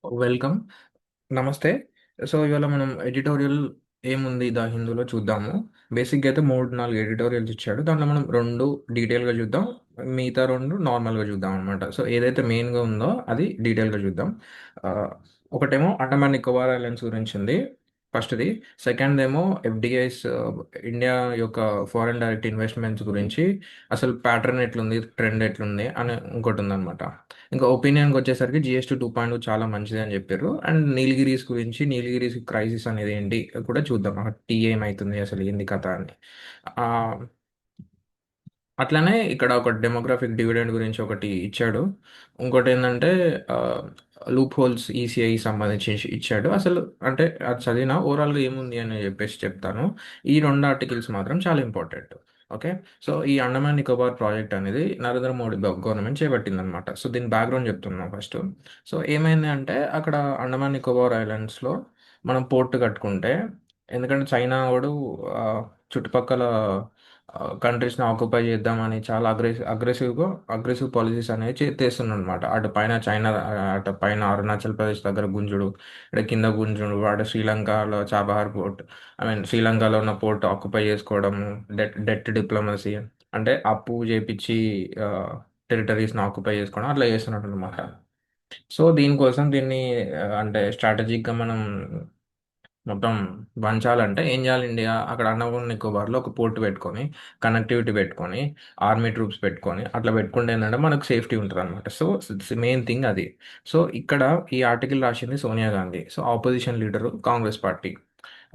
Welcome. నమస్తే. So, ఇవాళ మనం ఎడిటోరియల్ ఏముంది 'ద హిందూలో' చూద్దాము. బేసిక్‌గా అయితే 3, 4 ఎడిటోరియల్స్ ఇచ్చాడు. దాంట్లో మనం 2 డీటెయిల్‌గా చూద్దాం. మిగతా 2 నార్మల్‌గా చూద్దామనమాట. సో, ఏదైతే మెయిన్‌గా ఉందో అది డీటెయిల్‌గా చూద్దాం. ఆహ్, ఒకటేమో అండమాన్ నికోబార్ ఐలాండ్స్ గురించింది ఫస్ట్‌ది. సెకండ్‌దేమో ఎఫ్‌డీఐస్ ఇండియా యొక్క ఫారెన్ డైరెక్ట్ ఇన్వెస్ట్‌మెంట్స్ గురించి అసలు ప్యాటర్న్ ఎట్లుంది, ట్రెండ్ ఎట్లుంది అని ఇంకోటుందనమాట. ఇంకా ఒపీనియన్‌కొచ్చేసరికి జీఎస్టీ 2.0 చాలా మంచిది అని చెప్పిర్రు. అండ్ నీలగిరీస్ గురించి, నీలగిరీస్ క్రైసిస్ అనేది ఏంటి కూడా చూద్దాం. టీ ఏమైతుంది అసలు ఏంది కథ అని. ఆహ్, అట్లనే ఇక్కడ ఒక డెమోగ్రాఫిక్ డివిడెండ్ గురించి ఒకటి ఇచ్చాడు. ఇంకోటేందంటే ఆహ్, లూప్ హోల్స్ ఈసీఐ సంబంధించి ఇచ్చాడు. అసలు అంటే అది చదివినా ఓవరాల్‌గా ఏముంది అని చెప్పేసి చెప్తాను. ఈ 2 ఆర్టికల్స్ మాత్రం చాలా ఇంపార్టెంట్. ఓకే. సో, ఈ అండమాన్ నికోబార్ ప్రాజెక్ట్ అనేది నరేంద్ర మోడీ గవర్నమెంట్ చేపట్టిందనమాట. సో, దీని బ్యాక్‌గ్రౌండ్ చెప్తున్నా ఫస్ట్. సో, ఏమైంది అంటే అక్కడ అండమాన్ నికోబార్ ఐలాండ్స్‌లో మనం పోర్ట్ కట్టుకుంటే ఎందుకంటే చైనా వోడు ఆహ్, చుట్టుపక్కల కంట్రీస్‌ని ఆక్యుపై చేద్దామని చాలా అగ్రెసివ్ పాలిసీస్ అనేవి తెస్తున్నాడనమాట. అటు పైన చైనా అటు పైన అరుణాచల్ ప్రదేశ్ దగ్గర గుంజుడు, ఇటు కింద గుంజుడు, అటు శ్రీలంకలో చాబహార్ పోర్ట్ శ్రీలంకలో ఉన్న పోర్ట్ ఆక్యుపై చేసుకోవడము, డెట్ డిప్లొమసీ అంటే అప్పు చేపిచ్చి టెరిటరీస్‌ని ఆక్యుపై చేసుకోవడం అట్లా చేస్తున్నాడనమాట. సో, దీనికోసం దీన్ని అంటే స్ట్రాటజిక్‌గా మనం మొత్తం వంచాలంటే ఏం చేయాలి ఇండియా? అక్కడ అండమాన్ నికోబార్‌లో ఒక పోర్ట్ పెట్టుకొని, కనెక్టివిటీ పెట్టుకొని, ఆర్మీ ట్రూప్స్ పెట్టుకొని, అట్లా పెట్టుకుంటే ఏందంటే మనకు సేఫ్టీ ఉంటదనమాట. సో, మెయిన్ థింగ్ అది. సో, ఇక్కడ ఈ ఆర్టికల్ రాసింది Sonia Gandhi. So, opposition leader Congress party.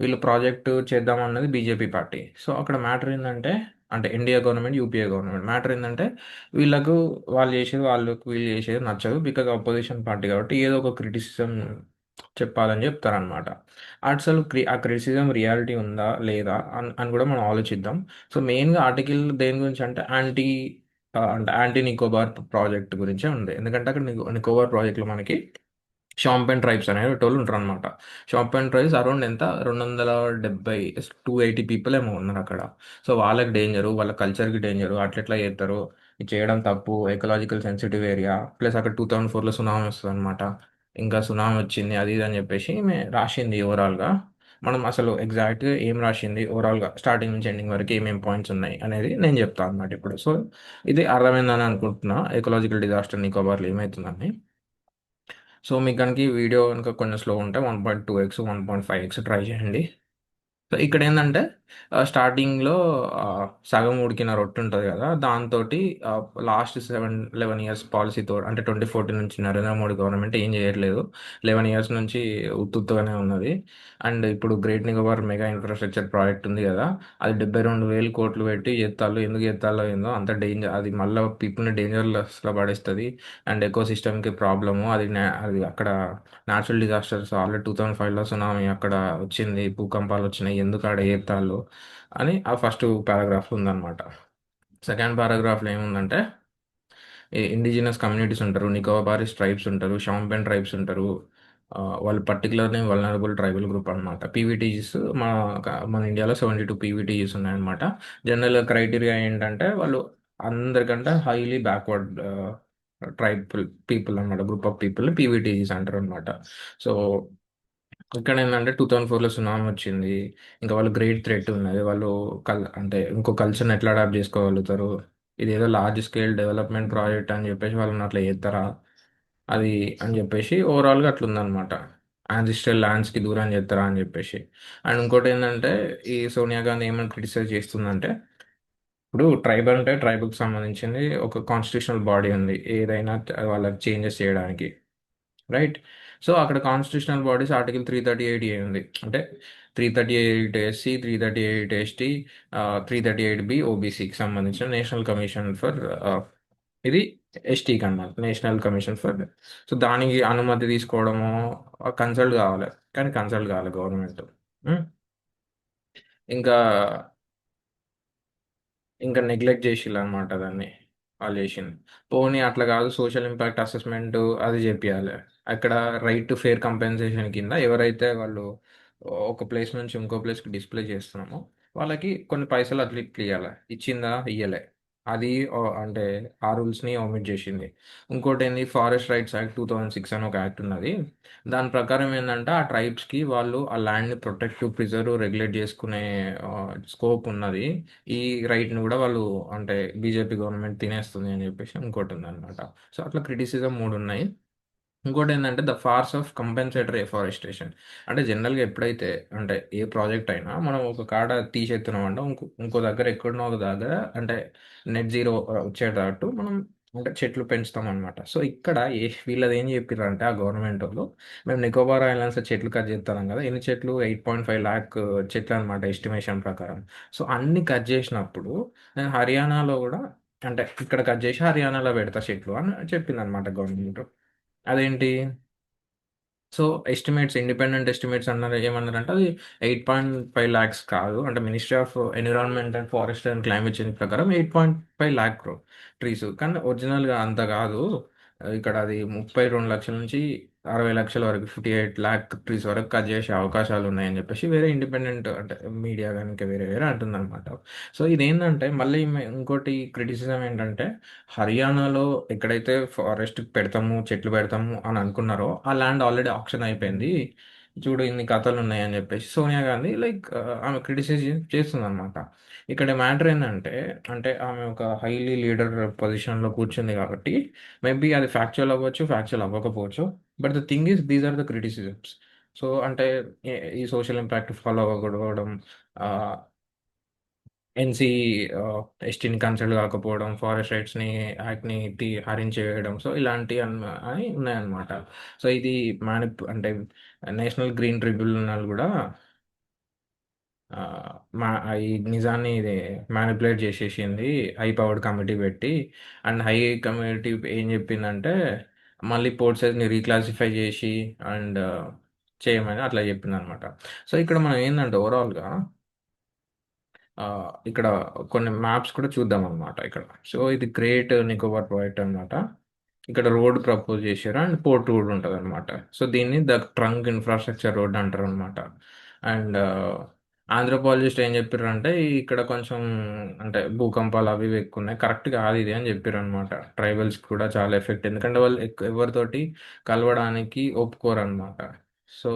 వీళ్ళు ప్రాజెక్ట్ చేద్దామన్నది బీజేపీ పార్టీ. సో, అక్కడ మ్యాటర్ ఏందంటే అంటే NDA government, UPA government. Matter ఏందంటే వీళ్ళకు వాళ్ళు చేసేది వాళ్ళకి వీళ్ళు చేసేది నచ్చదు. బికాజ్ అపోజిషన్ పార్టీ కాబట్టి ఏదో ఒక క్రిటిసిజం చెప్పాలని చెప్తారనమాట. అసలు ఆ క్రిటిసిజం రియాలిటీ ఉందా? లేదా? అని కూడా మనం ఆలోచిద్దాం. సో, మెయిన్‌గా ఆర్టికల్ దేని గురించి అంటే అంటే యాంటీ నికోబార్ ప్రాజెక్ట్ గురించే ఉంది. ఎందుకంటే అక్కడ నికోబార్ ప్రాజెక్ట్‌లో మనకి షాంపెన్ ట్రైబ్స్ అనేటోళ్ళు ఉంటారనమాట. షాంపెన్ ట్రైబ్స్ అరౌండ్ ఎంత 270, 280 పీపుల్ ఏమో ఉన్నారక్కడ. సో, వాళ్ళకి డేంజరు, వాళ్ళ కల్చర్‌కి డేంజరు. అట్లెట్లా చేత్తరు? ఇది చేయడం తప్పు. Ecological sensitive area. ప్లస్ అక్కడ 2004లో సునామీ వస్తదనమాట. ఇంకా సునామీ వచ్చింది అది ఇది అని చెప్పేసి ఈమె రాసింది ఓవరాల్‌గా. మనం అసలు ఎగ్జాక్ట్‌గా ఏం రాసింది ఓవరాల్‌గా స్టార్టింగ్ నుంచి ఎండింగ్ వరకు ఏమేం పాయింట్స్ ఉన్నాయి అనేది నేను చెప్తా అనమాట ఇప్పుడు. సో, ఇది అర్థమైందని అనుకుంటున్నా. ఎకలాజికల్ డిజాస్టర్ నికోబార్‌లో ఏమైతుందని. సో, మీకు గనుక ఈ వీడియో గనుక కొంచెం స్లో ఉంటే 1.2x, 1.5x ట్రై చేయండి. సో, ఇక్కడేందంటే స్టార్టింగ్‌లో సగం ఉడికిన రొట్టె ఉంటది గదా! దాంతోటి లాస్ట్ 11 ఇయర్స్ పాలిసీతో అంటే 2014 నుంచి నరేంద్ర మోడీ గవర్నమెంట్ ఏం చేయట్లేదు. 11 ఇయర్స్ నుంచి ఉత్తుత్తుగానే ఉన్నది. అండ్ ఇప్పుడు great Nicobar mega infrastructure project ఉంది గదా! అది 72,000 కోట్లు పెట్టి జేత్తాల్లు. ఎందుకు జేత్తాల్లో ఏందో అంత అది మళ్ళా పీపుల్‌ని డేంజరస్‌లో పడేస్తది. And ఎకోసిస్టమ్‌కి problem. అది అక్కడ న్యాచురల్ డిజాస్టర్స్ ఆల్రెడీ 2005లో సునామీ అక్కడ వచ్చింది. భూకంపాలు వచ్చినాయి. ఎందుకు ఆడ ఏత్తాళ్ళు అని ఆ ఫస్ట్ పారాగ్రాఫ్‌లో ఉందన్నమాట. సెకండ్ పారాగ్రాఫ్‌లో ఏముందంటే ఇండిజినస్ కమ్యూనిటీస్ ఉంటారు. నికోబారిస్ ట్రైబ్స్ ఉంటారు. షాంపెన్ ట్రైబ్స్ ఉంటారు. వాళ్ళు పర్టిక్యులర్‌లీ వల్నరబుల్ ట్రైబల్ గ్రూప్ అనమాట. పీవీటీస్ మన ఇండియాలో 72 పీవీటీస్ ఉన్నాయన్నమాట. జనరల్ క్రైటీరియా ఏంటంటే వాళ్ళు అందరికంటే హైలీ బ్యాక్వర్డ్ పీపుల్ అనమాట. గ్రూప్ ఆఫ్ పీపుల్‌ని పీవీటీస్ అంటారనమాట. సో, ఇక్కడేందంటే 2004లో సునామీ వచ్చింది. ఇంకా వాళ్ళు గ్రేట్ థ్రెట్ ఉన్నది. వాళ్ళు అంటే ఇంకో కల్చర్‌ని ఎట్లా అడాప్ట్ చేసుకోగలుగుతారు? ఇదేదో లార్జ్ స్కేల్ డెవలప్‌మెంట్ ప్రాజెక్ట్ అని చెప్పేసి వాళ్ళని అట్లా చేత్తరా? అది అని చెప్పేసి ఓవరాల్‌గా అట్లుందనమాట. యాన్సిస్ట్రల్ ల్యాండ్స్‌కి దూరం చేత్తరా అని చెప్పేసి. అండ్ ఇంకోటేందంటే ఈ సోనియా గాంధీ ఏమని క్రిటిసైజ్ చేస్తుందంటే ఇప్పుడు ట్రైబ్ అంటే ట్రైబ్‌కి సంబంధించింది ఒక కాన్స్టిట్యూషనల్ బాడీ ఉంది. ఏదైనా వాళ్ళకి చేంజెస్ చేయడానికి. రైట్. సో, అక్కడ కాన్స్టిట్యూషనల్ బాడీస్ ఆర్టికల్ 338 ఏ ఉంది. అంటే 338 ఎస్సీ, 338 ఎస్టీ, 338 బి ఓబీసీకి సంబంధించిన నేషనల్ కమిషన్ ఫర్ ఇది ఎస్టీకి అన్నమాట. నేషనల్ కమిషన్ ఫర్ సో, దానికి అనుమతి తీసుకోవడము కన్సల్ట్ కావాలి. కానీ కన్సల్ట్ కావాలి గవర్నమెంట్. హ్మ్. ఇంకా ఇంకా నెగ్లెక్ట్ చేసిల్లనమాట దాన్ని. వాళ్ళు చేసింది. పోనీ అట్లా కాదు సోషల్ ఇంపాక్ట్ అసెస్మెంట్ అది చేపియాలి. అక్కడ రైట్ టు ఫెయిర్ కంపెన్సేషన్ కింద ఎవరైతే వాళ్ళు ఒక ప్లేస్ నుంచి ఇంకో ప్లేస్‌కి డిస్ప్లే చేస్తున్నామో వాళ్ళకి కొన్ని పైసలు అట్లా ఇట్లా ఇయ్యాల. ఇచ్చిందా? ఇయ్యలే. అది అంటే ఆ రూల్స్ని ఆమిట్ చేసింది. ఇంకోటి ఏంది, ఫారెస్ట్ రైట్స్ యాక్ట్ 2006 అని ఒక యాక్ట్ ఉన్నది. దాని ప్రకారం ఏంటంటే ఆ ట్రైబ్స్కి వాళ్ళు ఆ ల్యాండ్ని ప్రొటెక్ట్, ప్రిజర్వ్, రెగ్యులేట్ చేసుకునే స్కోప్ ఉన్నది. ఈ రైట్ని కూడా వాళ్ళు అంటే బీజేపీ గవర్నమెంట్ తినేస్తుంది అని చెప్పేసి ఇంకోటి ఉంది అనమాట. సో అట్లా క్రిటిసిజం మూడు ఉన్నాయి. ఇంకోటి ఏంటంటే the farce of compensatory afforestation. అంటే జనరల్గా ఎప్పుడైతే అంటే ఏ ప్రాజెక్ట్ అయినా మనం ఒక కాడ తీసేస్తున్నాం అంటే ఇంకో దగ్గర ఎక్కడనో ఒక దగ్గర అంటే నెట్ జీరో వచ్చేటట్టు మనం అంటే చెట్లు పెంచుతాం అనమాట. సో ఇక్కడ వీళ్ళది ఏం చెప్పారు అంటే ఆ గవర్నమెంట్ వాళ్ళు, మేము నికోబార్ ఐలాండ్స్ చెట్లు కట్ చేస్తున్నాం కదా, ఎన్ని చెట్లు, 8.5 lakh చెట్లు అనమాట ఎస్టిమేషన్ ప్రకారం. సో అన్ని కట్ చేసినప్పుడు నేను హర్యానాలో కూడా అంటే ఇక్కడ కట్ చేసి హర్యానాలో పెడతా చెట్లు అని చెప్పింది అనమాట గవర్నమెంట్. అదేంటి, సో ఎస్టిమేట్స్, ఇండిపెండెంట్ ఎస్టిమేట్స్ అన్నారు ఏమన్నారంటే అది 8.5 lakhs కాదు, అంటే ministry of environment and forest and climate change ప్రకారం 8.5 lakh ట్రీస్, కానీ ఒరిజినల్గా అంత కాదు. ఇక్కడ అది 32 లక్షల నుంచి 60 లక్షల వరకు, 58 lakh ట్రీస్ వరకు కట్ చేసే అవకాశాలు ఉన్నాయని చెప్పేసి వేరే ఇండిపెండెంట్ అంటే మీడియా కానీ ఇంకా వేరే వేరే అంటుందన్నమాట. సో ఇదేంటంటే మళ్ళీ ఇంకోటి క్రిటిసిజం ఏంటంటే హర్యానాలో ఎక్కడైతే ఫారెస్ట్ పెడతాము, చెట్లు పెడతాము అని అనుకున్నారో ఆ ల్యాండ్ ఆల్రెడీ ఆప్షన్ అయిపోయింది. చూడు ఇన్ని కథలు ఉన్నాయని చెప్పేసి సోనియా గాంధీ లైక్ ఆమె క్రిటిసైజ్ చేస్తుంది అనమాట. ఇక్కడ మ్యాటర్ ఏంటంటే అంటే ఆమె ఒక హైలీ లీడర్ పొజిషన్లో కూర్చుంది కాబట్టి మేబీ అది ఫ్యాక్చువల్ అవ్వచ్చు, ఫ్యాక్చువల్ అవ్వకపోవచ్చు. But the thing is these are the criticisms. So అంటే ఈ సోషల్ ఇంపాక్ట్ ఫాలో అవ్వకపోవడం, ఎన్సీ ఎస్టీని కన్సల్ట్ కాకపోవడం, ఫారెస్ట్ రైట్స్ని యాక్ట్ని హరించేయడం, సో ఇలాంటి అని ఉన్నాయన్నమాట. సో ఇది అంటే నేషనల్ గ్రీన్ ట్రిబ్యునల్ కూడా ఆ, మా ఈ నిజాన్ని ఇది మ్యానిపులేట్ చేసేసింది హై పవర్డ్ కమిటీ పెట్టి. అండ్ హై కమిటీ ఏం చెప్పిందంటే మళ్ళీ పోర్ట్ సైజ్ని రీక్లాసిఫై చేసి అండ్ చేయమని అట్లా చెప్పింది అనమాట. సో ఇక్కడ మనం ఏంటంటే ఓవరాల్గా ఆ, ఇక్కడ కొన్ని మ్యాప్స్ కూడా చూద్దాం అనమాట ఇక్కడ. సో ఇది గ్రేట్ నికోబార్ ప్రాజెక్ట్ అనమాట. ఇక్కడ రోడ్ ప్రపోజ్ చేశారు అండ్ పోర్ట్ రోడ్ ఉంటుంది అనమాట. సో దీన్ని ద ట్రంక్ ఇన్ఫ్రాస్ట్రక్చర్ రోడ్ అంటారు అనమాట. అండ్ ఆంథ్రోపాలజిస్ట్ ఏం చెప్పారు అంటే ఇక్కడ కొంచెం అంటే భూకంపాలు అవి ఇవి ఎక్కువ ఉన్నాయి, కరెక్ట్ కాదు ఇది అని చెప్పారు అనమాట. ట్రైబల్స్ కూడా చాలా ఎఫెక్ట్, ఎందుకంటే వాళ్ళు ఎవరితోటి కలవడానికి ఒప్పుకోరు అనమాట. సో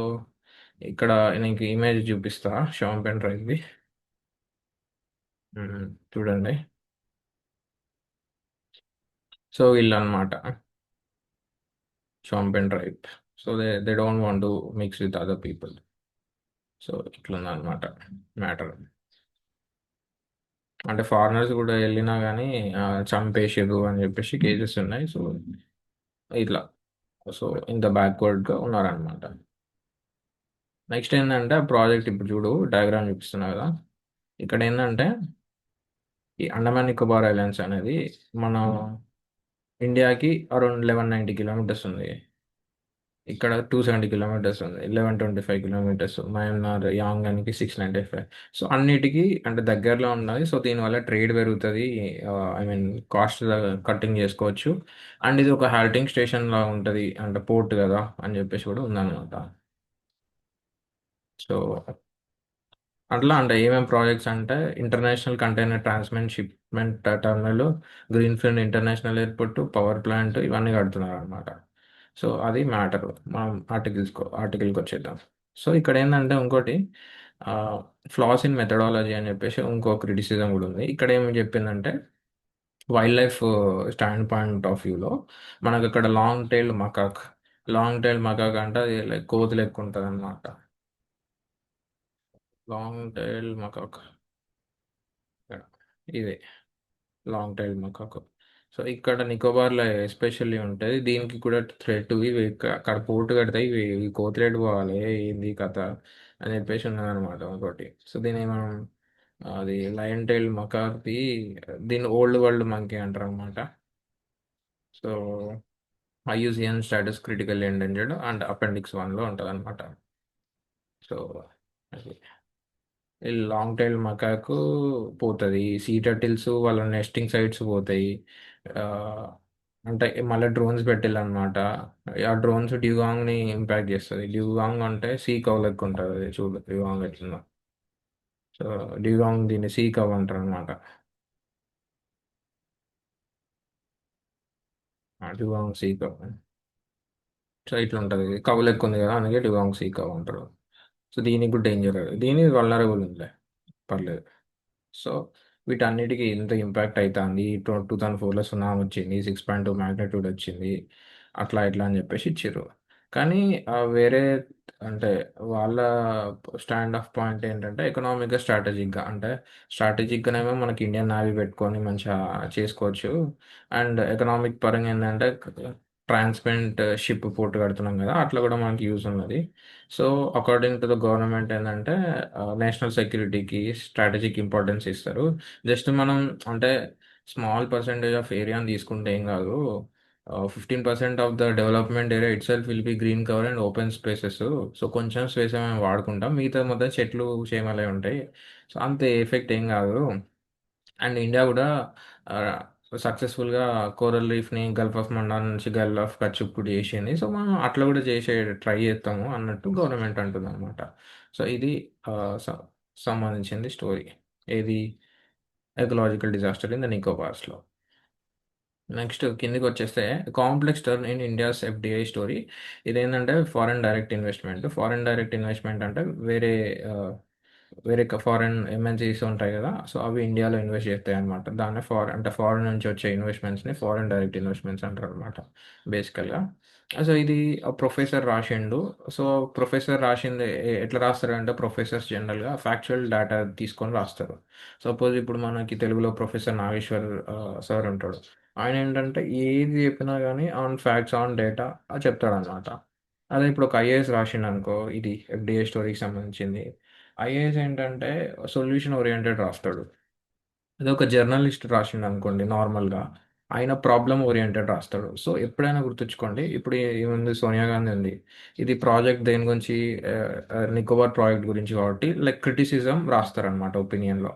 ఇక్కడ నీకు ఇమేజ్ చూపిస్తా షాంప్ అండ్ డ్రైవ్ది. చూడండి. సో వీళ్ళు అనమాట షాంప్ and drive. So they don't want to mix with other people. So ఇట్లుందనమాట మ్యాటర్. అంటే ఫారినర్స్ కూడా వెళ్ళినా కానీ చంపేసారు అని చెప్పేసి కేసెస్ ఉన్నాయి. సో ఇట్లా, సో ఇంత బ్యాక్వర్డ్గా ఉన్నారనమాట. నెక్స్ట్ ఏంటంటే ఆ ప్రాజెక్ట్ ఇప్పుడు చూడు డయాగ్రామ్ చూపిస్తున్నా కదా. ఇక్కడ ఏంటంటే ఈ అండమాన్ నికోబార్ ఐలాండ్స్ అనేది మన ఇండియాకి అరౌండ్ 1190 కిలోమీటర్స్ ఉంది. ఇక్కడ 270 కిలోమీటర్స్ ఉంది, 1125 కిలోమీటర్స్. మయన్మార్ యాంగానికి 695. సో అన్నిటికీ అంటే దగ్గరలో ఉన్నది. సో దీనివల్ల ట్రేడ్ పెరుగుతుంది, ఐ మీన్ కాస్ట్ కట్టింగ్ చేసుకోవచ్చు. అండ్ ఇది ఒక హాల్టింగ్ స్టేషన్ లా ఉంటుంది, అంటే పోర్ట్ కదా అని చెప్పేసి కూడా ఉందన్నమాట. సో అట్లా అంటే ఏమేమి ప్రాజెక్ట్స్ అంటే international container transshipment shipment terminal, greenfield international airport, power plant ఇవన్నీ కడుతున్నారు అనమాట. సో అది మ్యాటర్. మనం ఆర్టికల్కి వచ్చేద్దాం. సో ఇక్కడ ఏంటంటే ఇంకోటి ఫ్లాస్ ఇన్ మెథడాలజీ అని చెప్పేసి ఇంకో క్రిటిసిజం కూడా ఉంది. ఇక్కడ ఏమి చెప్పిందంటే wild life stand point of వ్యూలో మనకు ఇక్కడ లాంగ్ టైల్ మకాక్ అంటే అది లైక్ కోతులు ఎక్కువ ఉంటుంది అనమాట. లాంగ్ టైల్ మకాక్ ఇదే లాంగ్ టైల్ మకాక్. సో ఇక్కడ నికోబార్లో ఎస్పెషల్లీ ఉంటుంది. దీనికి కూడా థ్రెట్ ఇవి అక్కడ పోర్టు కడతాయి, ఇవి కోతులేట్ పోవాలి ఏంది కథ అని చెప్పేసి ఉన్నదన్నమాట ఒకటి. సో దీన్ని మనం అది లయన్ టైల్ మకాక్ది, దీన్ని ఓల్డ్ వరల్డ్ మంకీ అంటారు అనమాట. So IUCN status critical endangered and appendix 1లో ఉంటుంది అనమాట. సో అది ఈ లాంగ్ టైల్ మకాకు పోతుంది, సీ టర్టిల్స్ వాళ్ళ నెస్టింగ్ సైట్స్ పోతాయి. ఆ, అంటే మళ్ళీ డ్రోన్స్ పెట్టాలన్నమాట. ఆ డ్రోన్స్ డ్యూగాంగ్ని ఇంపాక్ట్ చేస్తుంది. డ్యూగాంగ్ అంటే సీ కవ్ లెక్క ఉంటుంది, అది చూడు డ్యూగాంగ్ ఎట్లుందో. సో డ్యూగాంగ్ దీన్ని సీ కవ్ అంటారు అనమాట. డ్యూగాంగ్ సీకవ్. సో ఇట్లా ఉంటుంది, కవులు ఎక్కువ ఉంది కదా అందుకే డ్యూగాంగ్ సీకవ్ అంటారు. సో దీనికి కూడా డేంజర్, దీని వల్నరబుల్ ఉందిలే, పర్లేదు. సో వీటన్నిటికీ ఇంత ఇంపాక్ట్ అవుతుంది. 2004లో సునామీ వచ్చింది, 6.2 మ్యాగ్నిట్యూడ్ వచ్చింది, అట్లా ఇట్లా అని చెప్పేసి ఇచ్చారు. కానీ వేరే అంటే వాళ్ళ స్టాండ్ ఆఫ్ పాయింట్ ఏంటంటే ఎకనామిక్గా స్ట్రాటజిక్గా, అంటే స్ట్రాటజిక్గానేమో మనకి ఇండియన్ నేవీ పెట్టుకొని మంచిగా చేసుకోవచ్చు. అండ్ ఎకనామిక్ పరంగా ఏంటంటే ట్రాన్స్పరెంట్ షిప్ పోర్ట్ కడుతున్నాం కదా, అట్లా కూడా మనకి యూజ్ ఉన్నది. So according to the government ఏంటంటే నేషనల్ సెక్యూరిటీకి స్ట్రాటజిక్ ఇంపార్టెన్స్ ఇస్తారు. జస్ట్ మనం అంటే స్మాల్ పర్సెంటేజ్ ఆఫ్ ఏరియాని తీసుకుంటే ఏం కాదు, 15% of the development area it self will be green cover and open spaces. So కొంచెం స్పేస్ మేము వాడుకుంటాం, మిగతా మొత్తం చెట్లు చేమలే ఉంటాయి. సో అంత ఎఫెక్ట్ ఏం కాదు. అండ్ ఇండియా కూడా సక్సెస్ఫుల్గా కోరల్ రీఫ్ని గల్ఫ్ ఆఫ్ మండాన్ నుంచి గల్ఫ్ ఆఫ్ కచ్ ఇప్పుడు చేసింది. సో మనం అట్లా కూడా చేసే ట్రై చేస్తాము అన్నట్టు గవర్నమెంట్ అంటుంది అనమాట. సో ఇది ఆ, స- సంబంధించింది స్టోరీ, ఏది ఎకలాజికల్ డిజాస్టర్ ఇన్ ద నికోబార్స్లో. నెక్స్ట్ కిందికి వచ్చేస్తే complex turn in India's FDI story. ఇదేంటంటే foreign direct investment. Foreign direct investment అంటే వేరే ఆ, వేరే ఫారెన్ ఎంఎన్సీస్ ఉంటాయి కదా, సో అవి ఇండియాలో ఇన్వెస్ట్ చేస్తాయి అనమాట. దాన్ని అంటే ఫారెన్ నుంచి వచ్చే ఇన్వెస్ట్మెంట్స్ని ఫారెన్ డైరెక్ట్ ఇన్వెస్ట్మెంట్స్ అంటారు అనమాట బేసికల్గా. సో ఇది ప్రొఫెసర్ రాసిండు. సో ప్రొఫెసర్ రాసింది ఎట్లా రాస్తారు అంటే ప్రొఫెసర్స్ జనరల్గా ఫ్యాక్చువల్ డేటా తీసుకొని రాస్తారు. సపోజ్ ఇప్పుడు మనకి తెలుగులో ప్రొఫెసర్ నాగేశ్వర్ సార్ ఉంటాడు. ఆయన ఏంటంటే ఏది చెప్పినా కానీ ఆన్ ఫ్యాక్ట్స్ ఆన్ డేటా చెప్తాడనమాట. అదే ఇప్పుడు ఒక ఐఏఎస్ రాసిండు అనుకో, ఇది ఎఫ్డిఏ స్టోరీకి సంబంధించింది. ఐఏఎస్ ఏంటంటే సొల్యూషన్ ఓరియంటెడ్ రాస్తాడు. అదే ఒక జర్నలిస్ట్ రాసిండు అనుకోండి నార్మల్గా, ఆయన ప్రాబ్లమ్ ఓరియంటెడ్ రాస్తాడు. సో ఎప్పుడైనా గుర్తుంచుకోండి, ఇప్పుడు ఏముంది సోనియా గాంధీ ఉంది, ఇది ప్రాజెక్ట్ దేని గురించి, నికోబార్ ప్రాజెక్ట్ గురించి కాబట్టి లైక్ క్రిటిసిజం రాస్తారనమాట ఒపీనియన్లో.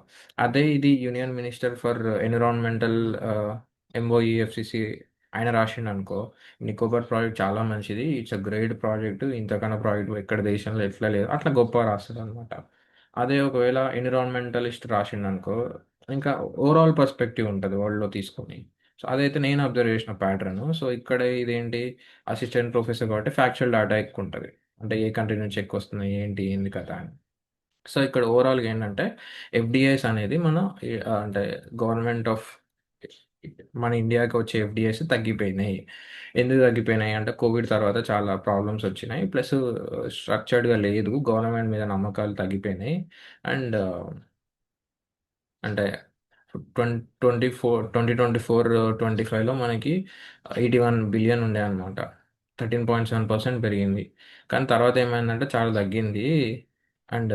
అదే ఇది యూనియన్ మినిస్టర్ ఫర్ ఎన్విరాన్మెంటల్ ఎంఓఈఎఫ్సిసి ఆయన రాసిండు అనుకో, నికోబార్ ప్రాజెక్ట్ చాలా మంచిది, ఇట్స్ అ గ్రేట్ ప్రాజెక్ట్, ఇంతకన్నా ప్రాజెక్ట్ ఎక్కడ దేశంలో ఎట్లా లేదు, అట్లా గొప్ప రాస్తాడు అనమాట. అదే ఒకవేళ ఎన్విరాన్మెంటలిస్ట్ రాసిండు అనుకో, ఇంకా ఓవరాల్ పర్స్పెక్టివ్ ఉంటుంది వరల్డ్లో తీసుకొని. సో అదైతే నేను అబ్జర్వ్ చేసిన ప్యాటర్న్. సో ఇక్కడ ఇదేంటి, అసిస్టెంట్ ప్రొఫెసర్ కాబట్టి ఫ్యాక్చువల్ డేటా ఎక్కువ ఉంటుంది, అంటే ఏ కంట్రీ నుంచి ఎక్కువ వస్తున్నాయి ఏంటి ఏంది కదా అని. సో ఇక్కడ ఓవరాల్గా ఏంటంటే ఎఫ్డిఐస్ అనేది మన అంటే గవర్నమెంట్ ఆఫ్ మన ఇండియాకి వచ్చే ఎఫ్డిఐస్ తగ్గిపోయినాయి. ఎందుకు తగ్గిపోయినాయి అంటే కోవిడ్ తర్వాత చాలా ప్రాబ్లమ్స్ వచ్చినాయి, ప్లస్ స్ట్రక్చర్డ్గా లేదు, గవర్నమెంట్ మీద నమ్మకాలు తగ్గిపోయినాయి. అండ్ అంటే 2024 25లో మనకి 81 బిలియన్ ఉండే అనమాట, 13.7% పెరిగింది. కానీ తర్వాత ఏమైందంటే చాలా తగ్గింది. అండ్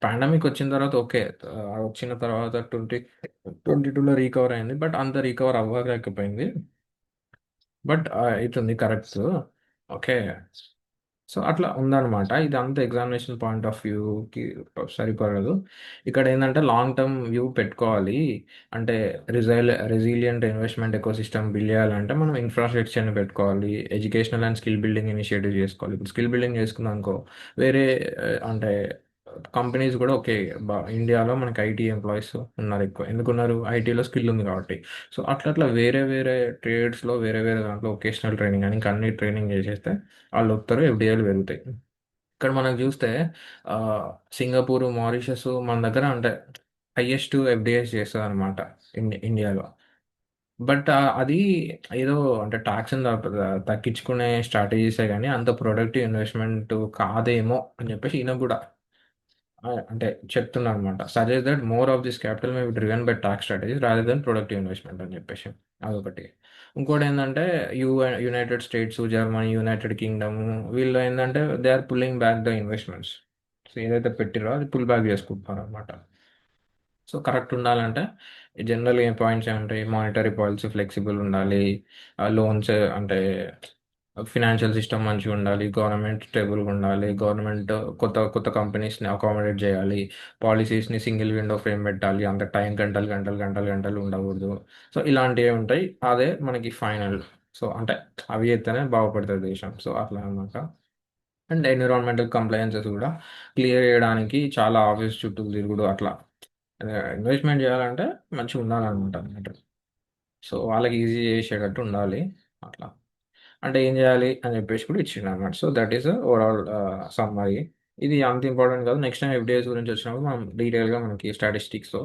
పాండమిక్ వచ్చిన తర్వాత ఓకే, వచ్చిన తర్వాత 2022లో రీకవర్ అయింది, బట్ అంత రీకవర్ అవ్వలేకపోయింది. బట్ అవుతుంది కరెక్ట్. ఓకే. సో అట్లా ఉందన్నమాట. ఇది అంత ఎగ్జామినేషన్ పాయింట్ ఆఫ్ వ్యూకి సరిపడదు. ఇక్కడ ఏంటంటే లాంగ్ టర్మ్ వ్యూ పెట్టుకోవాలి. అంటే resilient investment eco system build చేయాలంటే మనం ఇన్ఫ్రాస్ట్రక్చర్ని పెట్టుకోవాలి, educational and skill building initiative చేసుకోవాలి. ఇప్పుడు స్కిల్ బిల్డింగ్ చేసుకున్నాం అనుకో, వేరే అంటే కంపెనీస్ కూడా ఓకే, ఇండియాలో మనకి ఐటీ ఎంప్లాయీస్ ఉన్నారు ఎక్కువ, ఎందుకున్నారు, ఐటీలో స్కిల్ ఉంది కాబట్టి. సో అట్లా అట్లా వేరే వేరే ట్రేడ్స్లో వేరే వేరే దాంట్లో ఒకేషనల్ ట్రైనింగ్ అని ఇంకా అన్ని ట్రైనింగ్ చేసేస్తే వాళ్ళు వస్తారు, ఎఫ్డిఐలు పెరుగుతాయి. ఇక్కడ మనం చూస్తే ఆ, సింగపూర్, మారిషస్ మన దగ్గర అంటే హైయెస్ట్ ఎఫ్డిఐస్ చేస్తుంది అనమాట ఇండియాలో. బట్ అది ఏదో అంటే ట్యాక్స్ని తగ్గించుకునే స్ట్రాటజీసే కానీ అంత ప్రొడక్టివ్ ఇన్వెస్ట్మెంట్ కాదేమో అని చెప్పేసి ఈయన కూడా అంటే చెప్తున్నా అనమాట. Suggest that more of this capital may be driven by tax strategies rather than productive investment అని చెప్పేసి. అదొకటి. ఇంకోటి ఏంటంటే United States, Germany, United Kingdom, వీళ్ళు ఏంటంటే they are pulling back the investments. So ఏదైతే పెట్టిరో అది పుల్ బ్యాక్ చేసుకుంటున్నారు అనమాట. సో కరెక్ట్ ఉండాలంటే జనరల్ ఏం పాయింట్స్ ఏమంటాయి, మానిటరీ పాలసీ ఫ్లెక్సిబుల్ ఉండాలి, లోన్స్ అంటే ఫినాన్షియల్ సిస్టమ్ మంచిగా ఉండాలి, గవర్నమెంట్ స్టేబుల్గా ఉండాలి, గవర్నమెంట్ కొత్త కొత్త కంపెనీస్ని అకామిడేట్ చేయాలి, పాలసీస్ని సింగిల్ విండో ఫ్రేమ్ పెట్టాలి, అంత టైం గంటలు గంటలు గంటలు గంటలు ఉండకూడదు. సో ఇలాంటివి ఉంటాయి, అదే మనకి ఫైనల్. సో అంటే అవి అయితేనే బాగుపడుతుంది దేశం. సో అట్లా అనమాట. అండ్ ఎన్విరాన్మెంటల్ కంప్లైన్సెస్ కూడా క్లియర్ చేయడానికి చాలా ఆఫీస్ చుట్టూ తిరుగుడు అట్లా. ఇన్వెస్ట్మెంట్ చేయాలంటే మంచిగా ఉండాలన్నమాట అన్నట్టు. సో వాళ్ళకి ఈజీ చేసేటట్టు ఉండాలి. అట్లా. అంటే ఏం చేయాలి అని చెప్పేసి కూడా ఇచ్చిండు అనమాట. So that is overall summary. ఇది అంత ఇంపార్టెంట్ కాదు. నెక్స్ట్ టైం ఎఫ్డిఎస్ గురించి వచ్చినప్పుడు మనం డీటెయిల్గా మనకి స్టాటిస్టిక్స్తో